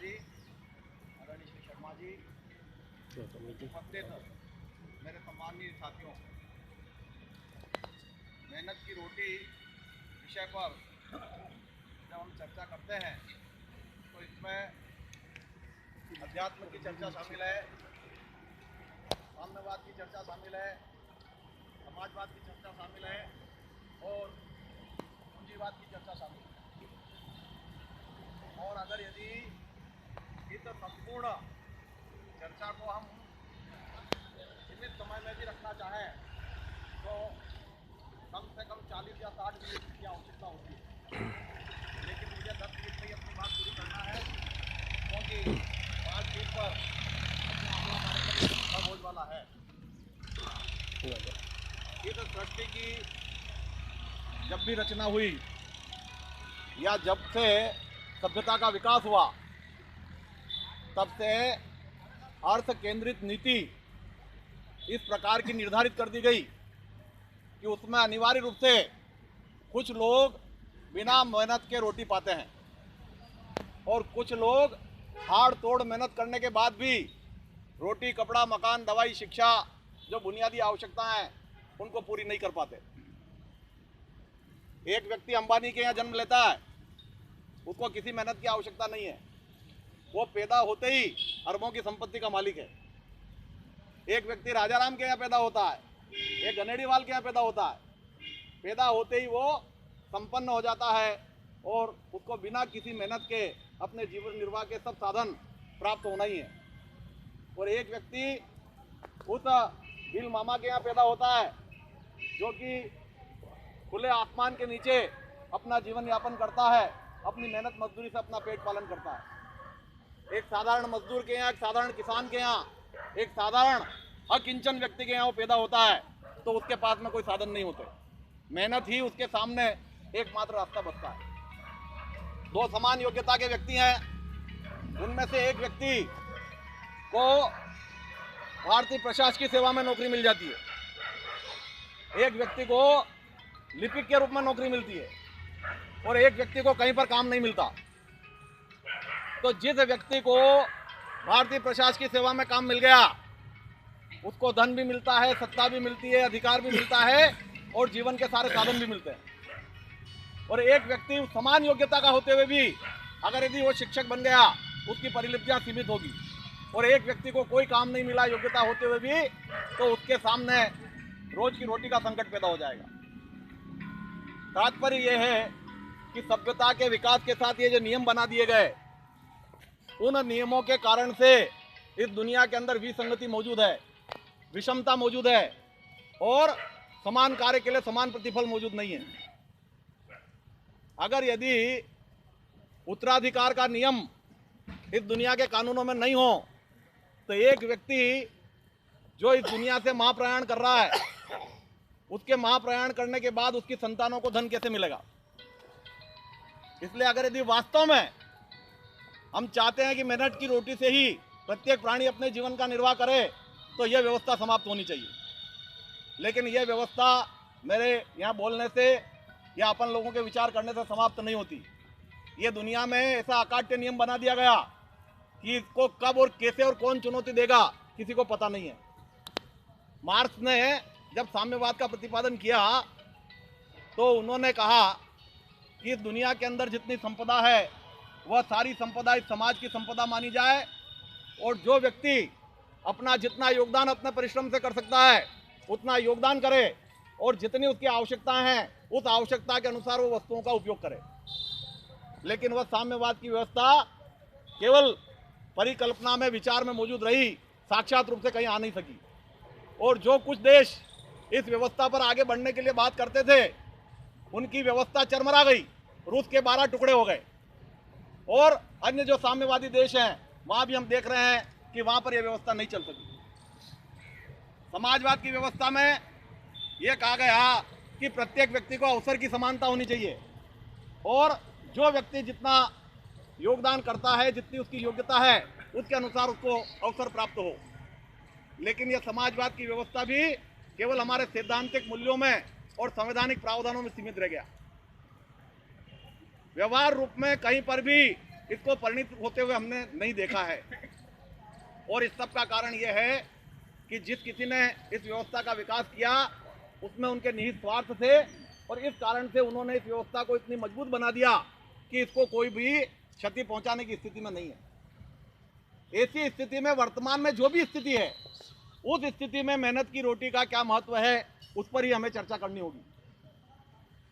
जी, आदरणीय श्री शर्मा जी, उपस्थित मेरे सम्माननीय साथियों, मेहनत की रोटी विषय पर जब हम चर्चा करते हैं तो इसमें अध्यात्म की चर्चा शामिल है, साम्यवाद की चर्चा शामिल है, समाजवाद की चर्चा शामिल है और पूंजीवाद की चर्चा शामिल है। और अगर यदि इस संपूर्ण चर्चा को हम सीमित समय में भी रखना चाहें तो कम से कम 40 या 60 मिनट की आवश्यकता होती है, लेकिन मुझे 10 मिनट में ही अपनी बात पूरी करना है क्योंकि बातचीत पर अपना कार्यक्रम होने वाला है। इस सृष्टि की जब भी रचना हुई या जब से सभ्यता का विकास हुआ तब से अर्थ केंद्रित नीति इस प्रकार की निर्धारित कर दी गई कि उसमें अनिवार्य रूप से कुछ लोग बिना मेहनत के रोटी पाते हैं और कुछ लोग हाड़ तोड़ मेहनत करने के बाद भी रोटी, कपड़ा, मकान, दवाई, शिक्षा जो बुनियादी आवश्यकताएं हैं उनको पूरी नहीं कर पाते। एक व्यक्ति अंबानी के यहाँ जन्म लेता है, उसको किसी मेहनत की आवश्यकता नहीं है, वो पैदा होते ही अरबों की संपत्ति का मालिक है। एक व्यक्ति राजाराम के यहाँ पैदा होता है, एक गनेड़ीवाल के यहाँ पैदा होता है, पैदा होते ही वो संपन्न हो जाता है और उसको बिना किसी मेहनत के अपने जीवन निर्वाह के सब साधन प्राप्त होना ही है। और एक व्यक्ति उस बिल मामा के यहाँ पैदा होता है जो कि खुले आसमान के नीचे अपना जीवन यापन करता है, अपनी मेहनत मजदूरी से अपना पेट पालन करता है। एक साधारण मजदूर के यहाँ, एक साधारण किसान के यहाँ, एक साधारण अकिंचन व्यक्ति के यहाँ वो पैदा होता है तो उसके पास में कोई साधन नहीं होते, मेहनत ही उसके सामने एकमात्र रास्ता बचता है। दो समान योग्यता के व्यक्ति हैं, उनमें से एक व्यक्ति को भारतीय प्रशासकीय सेवा में नौकरी मिल जाती है, एक व्यक्ति को लिपिक के रूप में नौकरी मिलती है और एक व्यक्ति को कहीं पर काम नहीं मिलता। तो जिस व्यक्ति को भारतीय प्रशासकीय सेवा में काम मिल गया उसको धन भी मिलता है, सत्ता भी मिलती है, अधिकार भी मिलता है और जीवन के सारे साधन भी मिलते हैं। और एक व्यक्ति समान योग्यता का होते हुए भी अगर यदि वो शिक्षक बन गया उसकी परिलिप्तियां सीमित होगी और एक व्यक्ति को कोई काम नहीं मिला योग्यता होते हुए भी तो उसके सामने रोज की रोटी का संकट पैदा हो जाएगा। तात्पर्य यह है कि सभ्यता के विकास के साथ ये जो नियम बना दिए गए उन नियमों के कारण से इस दुनिया के अंदर विसंगति मौजूद है, विषमता मौजूद है और समान कार्य के लिए समान प्रतिफल मौजूद नहीं है। अगर यदि उत्तराधिकार का नियम इस दुनिया के कानूनों में नहीं हो तो एक व्यक्ति जो इस दुनिया से महाप्रयाण कर रहा है उसके महाप्रयाण करने के बाद उसकी संतानों को धन कैसे मिलेगा? इसलिए अगर यदि वास्तव में हम चाहते हैं कि मेहनत की रोटी से ही प्रत्येक प्राणी अपने जीवन का निर्वाह करे तो यह व्यवस्था समाप्त होनी चाहिए। लेकिन यह व्यवस्था मेरे यहाँ बोलने से या अपन लोगों के विचार करने से समाप्त नहीं होती। ये दुनिया में ऐसा अकाट्य नियम बना दिया गया कि इसको कब और कैसे और कौन चुनौती देगा किसी को पता नहीं है। मार्क्स ने जब साम्यवाद का प्रतिपादन किया तो उन्होंने कहा कि इस दुनिया के अंदर जितनी संपदा है वह सारी संपदा इस समाज की संपदा मानी जाए और जो व्यक्ति अपना जितना योगदान अपने परिश्रम से कर सकता है उतना योगदान करे और जितनी उसकी आवश्यकताएं हैं उस आवश्यकता के अनुसार वो वस्तुओं का उपयोग करे। लेकिन वह साम्यवाद की व्यवस्था केवल परिकल्पना में, विचार में मौजूद रही, साक्षात रूप से कहीं आ नहीं सकी। और जो कुछ देश इस व्यवस्था पर आगे बढ़ने के लिए बात करते थे उनकी व्यवस्था चरमरा गई, रूस के 12 टुकड़े हो गए और अन्य जो साम्यवादी देश हैं वहां भी हम देख रहे हैं कि वहां पर यह व्यवस्था नहीं चल सकी। समाजवाद की व्यवस्था में यह कहा गया कि प्रत्येक व्यक्ति को अवसर की समानता होनी चाहिए और जो व्यक्ति जितना योगदान करता है, जितनी उसकी योग्यता है, उसके अनुसार उसको अवसर प्राप्त हो। लेकिन यह समाजवाद की व्यवस्था भी केवल हमारे सैद्धांतिक मूल्यों में और संवैधानिक प्रावधानों में सीमित रह गया। व्यवहार रूप में कहीं पर भी इसको परिणित होते हुए हमने नहीं देखा है। और इस सब का कारण यह है कि जिस किसी ने इस व्यवस्था का विकास किया उसमें उनके निहित स्वार्थ थे, और इस कारण से उन्होंने इस व्यवस्था को इतनी मजबूत बना दिया कि इसको कोई भी क्षति पहुंचाने की स्थिति में नहीं है। ऐसी स्थिति में वर्तमान में जो भी स्थिति है, उस स्थिति में मेहनत की रोटी का क्या महत्व है उस पर ही हमें चर्चा करनी होगी।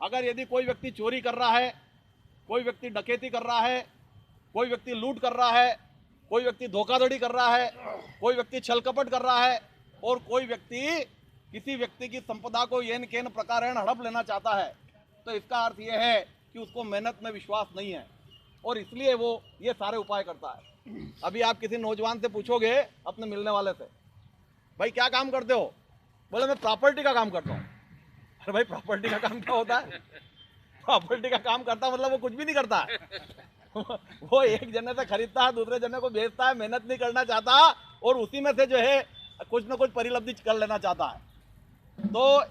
अगर यदि कोई व्यक्ति चोरी कर रहा है, कोई व्यक्ति डकैती कर रहा है, कोई व्यक्ति लूट कर रहा है, कोई व्यक्ति धोखाधड़ी कर रहा है, कोई व्यक्ति छल कपट कर रहा है, और कोई व्यक्ति किसी व्यक्ति की संपदा को येन केन प्रकार हड़प लेना चाहता है, तो इसका अर्थ यह है कि उसको मेहनत में विश्वास नहीं है, और इसलिए वो ये सारे उपाय करता है। अभी आप किसी नौजवान से पूछोगे अपने मिलने वाले से, भाई क्या काम करते हो? बोले मैं प्रॉपर्टी का काम करता हूँ। अरे भाई प्रॉपर्टी का काम क्या होता है? प्रॉपर्टी का काम करता मतलब वो कुछ भी नहीं करता वो एक जने से खरीदता है, दूसरे जने को बेचता है, मेहनत नहीं करना चाहता, और उसी में से जो है कुछ न कुछ परिलब्धि कर लेना चाहता है। तो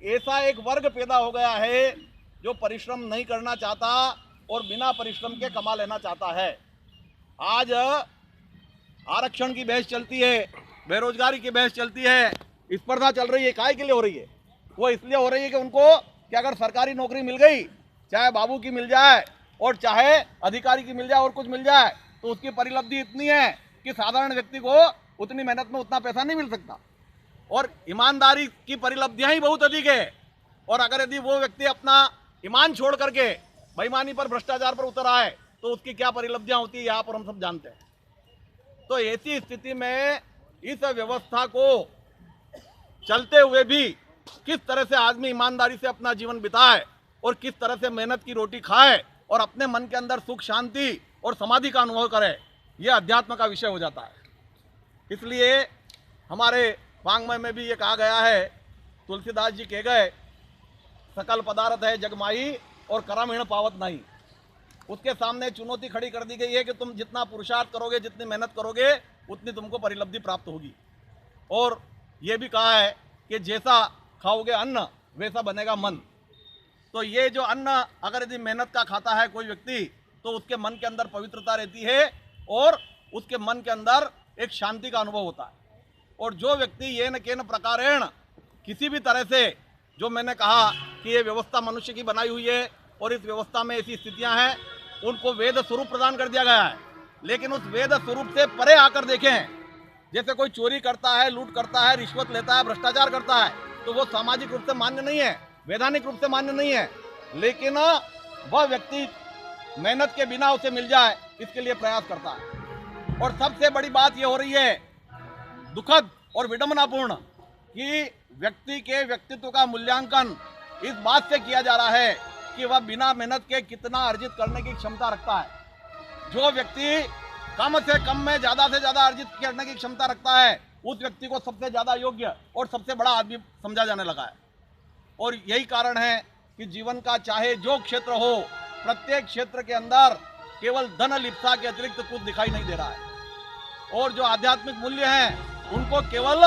ऐसा एक वर्ग पैदा हो गया है जो परिश्रम नहीं करना चाहता और बिना परिश्रम के कमा लेना चाहता है। आज आरक्षण की बहस चलती है, बेरोजगारी की बहस चलती है, स्पर्धा चल रही है। काहे के लिए हो रही है? वो इसलिए हो रही है कि उनको कि अगर सरकारी नौकरी मिल गई, चाहे बाबू की मिल जाए और चाहे अधिकारी की मिल जाए और कुछ मिल जाए, तो उसकी परिलब्धि इतनी है कि साधारण व्यक्ति को उतनी मेहनत में उतना पैसा नहीं मिल सकता, और ईमानदारी की परिलब्धियां ही बहुत अधिक है। और अगर यदि वो व्यक्ति अपना ईमान छोड़ करके बेईमानी पर, भ्रष्टाचार पर उतर आए, तो उसकी क्या परिलब्धियां होती है यहाँ पर हम सब जानते हैं। तो ऐसी स्थिति में इस व्यवस्था को चलते हुए भी किस तरह से आदमी ईमानदारी से अपना जीवन बिताए और किस तरह से मेहनत की रोटी खाए और अपने मन के अंदर सुख, शांति और समाधि का अनुभव करे, यह अध्यात्म का विषय हो जाता है। इसलिए हमारे वांग्मय में भी ये कहा गया है, तुलसीदास जी कह गए, सकल पदार्थ है जगमाई और करमहीन पावत नहीं। उसके सामने चुनौती खड़ी कर दी गई है कि तुम जितना पुरुषार्थ करोगे, जितनी मेहनत करोगे, उतनी तुमको परिलब्धि प्राप्त होगी। और ये भी कहा है कि जैसा खाओगे अन्न वैसा बनेगा मन। तो ये जो अन्न अगर यदि मेहनत का खाता है कोई व्यक्ति, तो उसके मन के अंदर पवित्रता रहती है और उसके मन के अंदर एक शांति का अनुभव होता है। और जो व्यक्ति ये न केन प्रकारेण किसी भी तरह से, जो मैंने कहा कि ये व्यवस्था मनुष्य की बनाई हुई है और इस व्यवस्था में ऐसी स्थितियां हैं, उनको वेद स्वरूप प्रदान कर दिया गया है, लेकिन उस वेद स्वरूप से परे आकर देखें। जैसे कोई चोरी करता है, लूट करता है, रिश्वत लेता है, भ्रष्टाचार करता है, तो वो सामाजिक रूप से मान्य नहीं है, वैधानिक रूप से मान्य नहीं है, लेकिन वह व्यक्ति मेहनत के बिना उसे मिल जाए इसके लिए प्रयास करता है। और सबसे बड़ी बात यह हो रही है, दुखद और विडंबनापूर्ण, कि व्यक्ति के व्यक्तित्व का मूल्यांकन इस बात से किया जा रहा है कि वह बिना मेहनत के कितना अर्जित करने की क्षमता रखता है। जो व्यक्ति कम से कम में ज़्यादा से ज़्यादा अर्जित करने की क्षमता रखता है, उस व्यक्ति को सबसे ज़्यादा योग्य और सबसे बड़ा आदमी समझा जाने लगा है। और यही कारण है कि जीवन का चाहे जो क्षेत्र हो, प्रत्येक क्षेत्र के अंदर केवल धन लिप्सा के अतिरिक्त कुछ दिखाई नहीं दे रहा है। और जो आध्यात्मिक मूल्य हैं, उनको केवल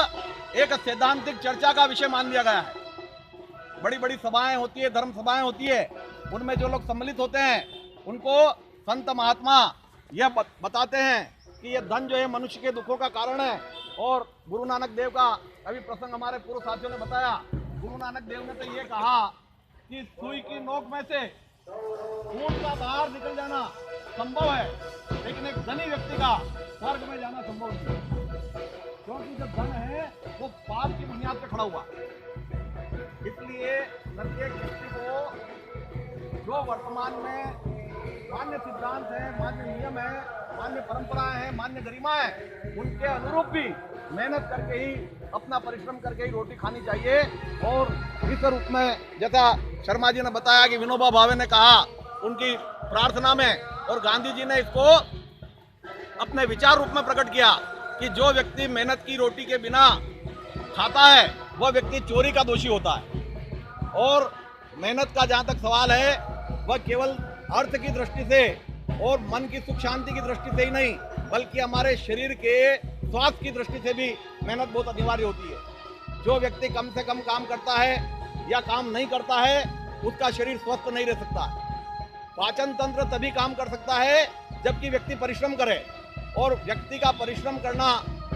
एक सैद्धांतिक चर्चा का विषय मान लिया गया है। बड़ी बड़ी सभाएं होती है, धर्म सभाएं होती है, उनमें जो लोग सम्मिलित होते हैं, उनको संत महात्मा यह बताते हैं कि यह धन जो है मनुष्य के दुखों का कारण है। और गुरु नानक देव का अभी प्रसंग हमारे पूर्व साथियों ने बताया। गुरु नानक देव ने तो ये कहा कि सुई की नोक में से खून का बाहर निकल जाना संभव है, लेकिन एक धनी व्यक्ति का स्वर्ग में जाना संभव नहीं है, क्योंकि जो धन है वो पाप की बुनियाद पर खड़ा हुआ। इसलिए प्रत्येक व्यक्ति को जो वर्तमान में मान्य सिद्धांत है, मान्य नियम है, मान्य परंपराएं हैं, मान्य गरिमा है, उनके अनुरूप भी मेहनत करके ही, अपना परिश्रम करके ही रोटी खानी चाहिए। और इस रूप में जैसा शर्मा जी ने बताया कि विनोबा भावे ने कहा उनकी प्रार्थना में, और गांधी जी ने इसको अपने विचार रूप में प्रकट किया कि जो व्यक्ति मेहनत की रोटी के बिना खाता है वह व्यक्ति चोरी का दोषी होता है। और मेहनत का जहाँ तक सवाल है, वह केवल अर्थ की दृष्टि से और मन की सुख शांति की दृष्टि से ही नहीं, बल्कि हमारे शरीर के स्वास्थ्य की दृष्टि से भी मेहनत बहुत अनिवार्य होती है। जो व्यक्ति कम से कम काम करता है या काम नहीं करता है, उसका शरीर स्वस्थ नहीं रह सकता। पाचन तंत्र तभी काम कर सकता है जबकि व्यक्ति परिश्रम करे, और व्यक्ति का परिश्रम करना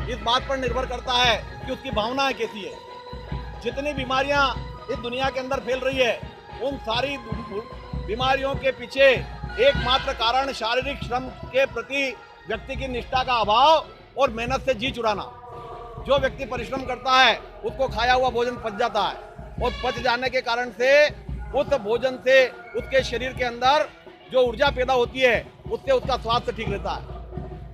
इस बात पर निर्भर करता है कि उसकी भावनाएं कैसी है। जितनी बीमारियां इस दुनिया के अंदर फैल रही है, उन सारी बीमारियों के पीछे एकमात्र कारण शारीरिक श्रम के प्रति व्यक्ति की निष्ठा का अभाव और मेहनत से जी चुराना। जो व्यक्ति परिश्रम करता है उसको खाया हुआ भोजन पच जाता है, और पच जाने के कारण से उस भोजन से उसके शरीर के अंदर जो ऊर्जा पैदा होती है उससे उसका स्वास्थ्य ठीक रहता है।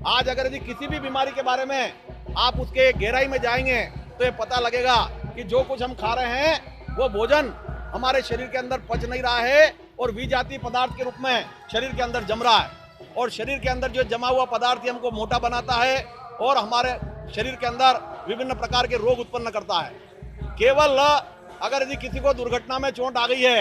आज अगर यदि किसी भी बीमारी के बारे में आप उसके गहराई में जाएंगे तो ये पता लगेगा कि जो कुछ हम खा रहे हैं वो भोजन हमारे शरीर के अंदर पच नहीं रहा है और विजातीय पदार्थ के रूप में शरीर के अंदर जम रहा है, और शरीर के अंदर जो जमा हुआ पदार्थ ही हमको मोटा बनाता है और हमारे शरीर के अंदर विभिन्न प्रकार के रोग उत्पन्न करता है। केवल अगर यदि किसी को दुर्घटना में चोट आ गई है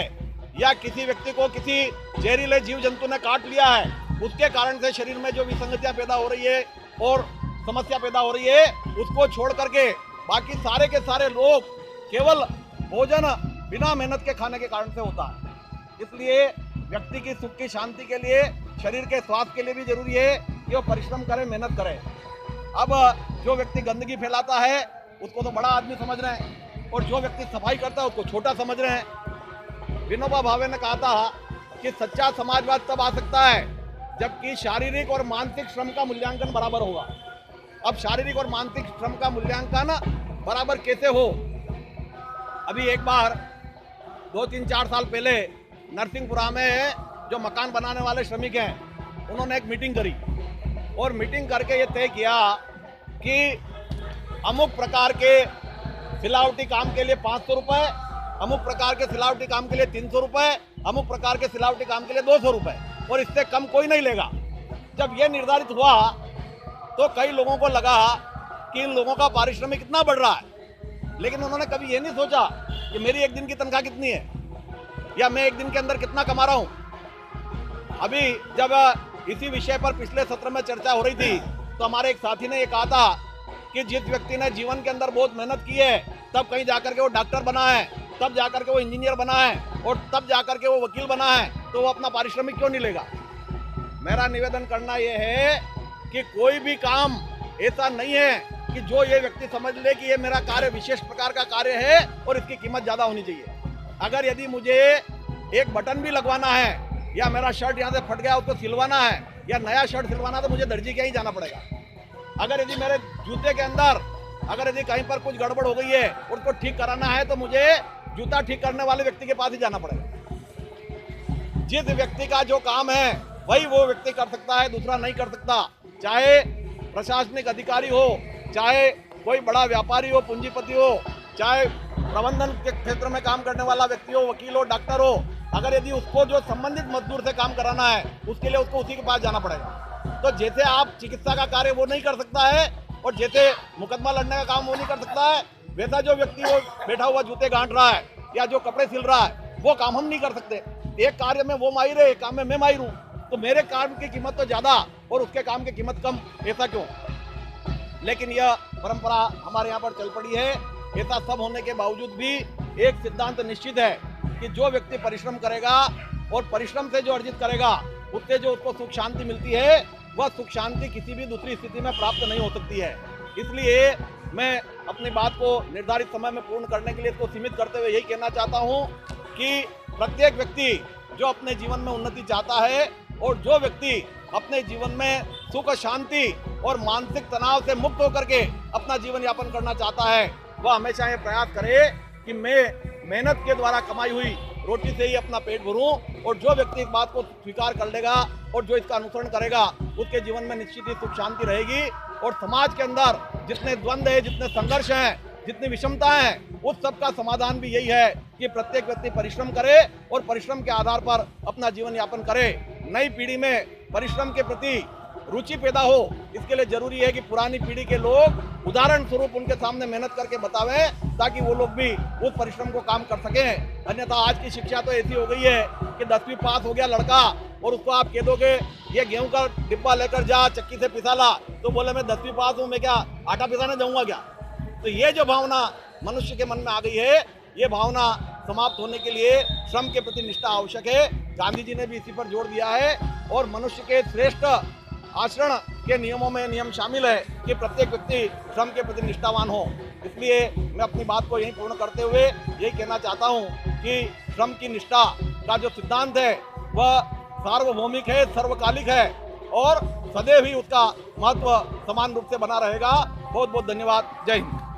या किसी व्यक्ति को किसी जहरीले जीव जंतु ने काट लिया है, उसके कारण से शरीर में जो विसंगतियां पैदा हो रही है और समस्या पैदा हो रही है, उसको छोड़ करके बाकी सारे के सारे लोग केवल भोजन बिना मेहनत के खाने के कारण से होता है। इसलिए व्यक्ति की सुख की शांति के लिए, शरीर के स्वास्थ्य के लिए भी जरूरी है कि वो परिश्रम करे, मेहनत करे। अब जो व्यक्ति गंदगी फैलाता है उसको तो बड़ा आदमी समझ रहे हैं, और जो व्यक्ति सफाई करता है उसको छोटा समझ रहे हैं। विनोबा भावे ने कहा था कि सच्चा समाजवाद तब आ सकता है जबकि शारीरिक और मानसिक श्रम का मूल्यांकन बराबर होगा। अब शारीरिक और मानसिक श्रम का मूल्यांकन बराबर कैसे हो? अभी एक बार 2-3-4 साल पहले नरसिंहपुरा में जो मकान बनाने वाले श्रमिक हैं, उन्होंने एक मीटिंग करी, और मीटिंग करके ये तय किया कि अमुक प्रकार के सिलावटी काम के लिए 500 रुपये, अमुक प्रकार के सिलावटी काम के लिए 300 रुपये, अमुक प्रकार के सिलावटी काम के लिए 200 रुपये, और इससे कम कोई नहीं लेगा। जब ये निर्धारित हुआ तो कई लोगों को लगा कि इन लोगों का पारिश्रमिक कितना बढ़ रहा है, लेकिन उन्होंने कभी ये नहीं सोचा कि मेरी एक दिन की तनख्वाह कितनी है या मैं एक दिन के अंदर कितना कमा रहा हूँ। अभी जब इसी विषय पर पिछले सत्र में चर्चा हो रही थी तो हमारे एक साथी ने ये कहा था कि जिस व्यक्ति ने जीवन के अंदर बहुत मेहनत की है, तब कहीं जाकर के वो डॉक्टर बना है, तब जाकर के वो इंजीनियर बना है, और तब जाकर के वो वकील बना है, तो वो अपना पारिश्रमिक क्यों नहीं लेगा? मेरा निवेदन करना ये है कि कोई भी काम ऐसा नहीं है कि जो ये व्यक्ति समझ ले कि ये मेरा कार्य विशेष प्रकार का कार्य है और इसकी कीमत ज़्यादा होनी चाहिए। अगर यदि मुझे एक बटन भी लगवाना है या मेरा शर्ट यहाँ से फट गया उसको सिलवाना है या नया शर्ट सिलवाना है तो मुझे दर्जी के ही जाना पड़ेगा। अगर यदि मेरे जूते के अंदर अगर यदि कहीं पर कुछ गड़बड़ हो गई है उसको ठीक कराना है तो मुझे जूता ठीक करने वाले व्यक्ति के पास ही जाना पड़ेगा। जिस व्यक्ति का जो काम है वही वो व्यक्ति कर सकता है, दूसरा नहीं कर सकता। चाहे प्रशासनिक अधिकारी हो, चाहे कोई बड़ा व्यापारी हो, पूंजीपति हो, चाहे प्रबंधन के क्षेत्र में काम करने वाला व्यक्ति हो, वकील हो, डॉक्टर हो, अगर यदि उसको जो संबंधित मजदूर से काम कराना है उसके लिए उसको उसी के पास जाना पड़ेगा। तो जैसे आप चिकित्सा का कार्य वो नहीं कर सकता है और जैसे मुकदमा लड़ने का काम वो नहीं कर सकता है, वैसा जो व्यक्ति वो बैठा हुआ जूते गांठ रहा है या जो कपड़े सिल रहा है वो काम हम नहीं कर सकते। एक कार्य में वो माहिर है, एक काम में मैं माहिर हूँ, तो मेरे काम की कीमत तो ज़्यादा और उसके काम की कीमत कम, ऐसा क्यों? लेकिन यह परंपरा हमारे यहाँ पर चल पड़ी है। ऐसा सब होने के बावजूद भी एक सिद्धांत निश्चित है कि जो व्यक्ति परिश्रम करेगा और परिश्रम से जो अर्जित करेगा उससे जो उसको सुख शांति मिलती है वह सुख शांति किसी भी दूसरी स्थिति में प्राप्त नहीं हो सकती है। इसलिए मैं अपनी बात को निर्धारित समय में पूर्ण करने के लिए इसको सीमित करते हुए यही कहना चाहता हूँ कि प्रत्येक व्यक्ति जो अपने जीवन में उन्नति चाहता है और जो व्यक्ति अपने जीवन में सुख शांति और मानसिक तनाव से मुक्त होकर के अपना जीवन यापन करना चाहता है, वह हमेशा ये प्रयास करे कि मैं मेहनत के द्वारा कमाई हुई रोटी से ही अपना पेट भरूं, और जो व्यक्ति इस बात को स्वीकार कर लेगा और जो इसका अनुसरण करेगा उसके जीवन में निश्चित ही सुख शांति रहेगी। और समाज के अंदर जितने द्वंद्व है, जितने संघर्ष हैं, जितनी विषमताएं हैं, उस सब का समाधान भी यही है कि प्रत्येक व्यक्ति परिश्रम करे और परिश्रम के आधार पर अपना जीवन यापन करे। नई पीढ़ी में परिश्रम के प्रति रुचि पैदा हो, इसके लिए जरूरी है कि पुरानी पीढ़ी के लोग उदाहरण स्वरूप उनके सामने मेहनत करके बतावें ताकि वो लोग भी उस परिश्रम को काम कर सकें। अन्यथा आज की शिक्षा तो ऐसी हो गई है कि 10वीं पास हो गया लड़का और उसको आप कह दोगे ये गेहूं का डिब्बा लेकर जा, चक्की से पिसा ला, तो बोले मैं 10वीं पास हूँ, मैं क्या आटा पिसाने जाऊँगा क्या? तो ये जो भावना मनुष्य के मन में आ गई है, ये भावना समाप्त होने के लिए श्रम के प्रति निष्ठा आवश्यक है। गांधी जी ने भी इसी पर जोर दिया है और मनुष्य के श्रेष्ठ आचरण के नियमों में नियम शामिल है कि प्रत्येक व्यक्ति श्रम के प्रति निष्ठावान हो। इसलिए मैं अपनी बात को यहीं पूर्ण करते हुए यही कहना चाहता हूं कि श्रम की निष्ठा का जो सिद्धांत है वह सार्वभौमिक है, सर्वकालिक है और सदैव ही उसका महत्व समान रूप से बना रहेगा। बहुत बहुत धन्यवाद। जय हिंद।